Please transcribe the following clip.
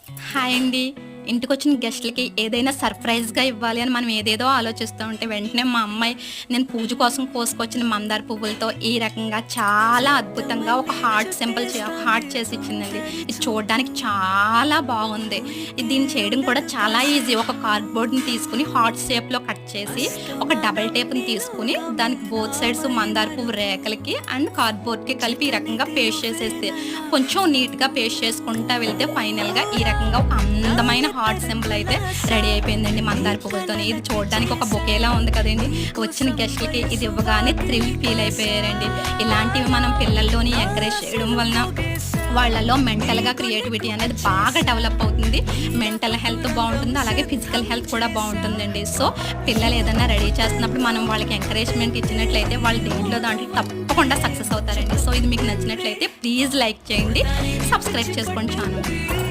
Hi అండి. ఇంటికొచ్చిన గెస్ట్‌లకి ఏదైనా సర్ప్రైజ్‌గా ఇవ్వాలి అని మనం ఏదేదో ఆలోచిస్తూ ఉంటే, వెంటనే మా అమ్మాయి నేను పూజ కోసం కోసుకొచ్చిన మందార పువ్వులతో ఈ రకంగా చాలా అద్భుతంగా ఒక హార్ట్ చేసి ఇచ్చిందండి. ఇది చూడడానికి చాలా బాగుంది. దీన్ని చేయడం కూడా చాలా ఈజీ. ఒక కార్డ్‌బోర్డ్‌ని తీసుకొని హార్ట్ షేప్‌లో కట్ చేసి, ఒక డబుల్ టేప్‌ని తీసుకొని, దానికి బోత్ సైడ్స్ మందార పువ్వు రేఖలకి అండ్ కార్డ్‌బోర్డ్‌కి కలిపి ఈ రకంగా పేస్ట్ చేసేస్తే, కొంచెం నీట్‌గా పేస్ట్ చేసుకుంటా వెళ్తే ఫైనల్‌గా ఈ రకంగా ఒక అందమైన హార్ట్ సింబల్ అయితే రెడీ అయిపోయిందండి మందార పువ్వులతోని. ఇది చూడడానికి ఒక బొకేలా ఉంది కదండీ! వచ్చిన గెస్ట్‌లకి ఇది ఇవ్వగానే థ్రిల్ ఫీల్ అయిపోయారండి. ఇలాంటివి మనం పిల్లల్లోని ఎంకరేజ్ చేయడం వలన వాళ్ళలో మెంటల్‌గా క్రియేటివిటీ అనేది బాగా డెవలప్ అవుతుంది. మెంటల్ హెల్త్ బావుంటుంది. అలాగే ఫిజికల్ హెల్త్ కూడా బావుంటుందండి. సో, పిల్లలు ఏదన్నా రెడీ చేస్తున్నప్పుడు మనం వాళ్ళకి ఎంకరేజ్‌మెంట్ ఇచ్చినట్లయితే వాళ్ళు దాంట్లో తప్పకుండా సక్సెస్ అవుతారండి. సో, ఇది మీకు నచ్చినట్లయితే ప్లీజ్ లైక్ చేయండి. సబ్స్క్రైబ్ చేసుకోండి ఛానెల్‌ని.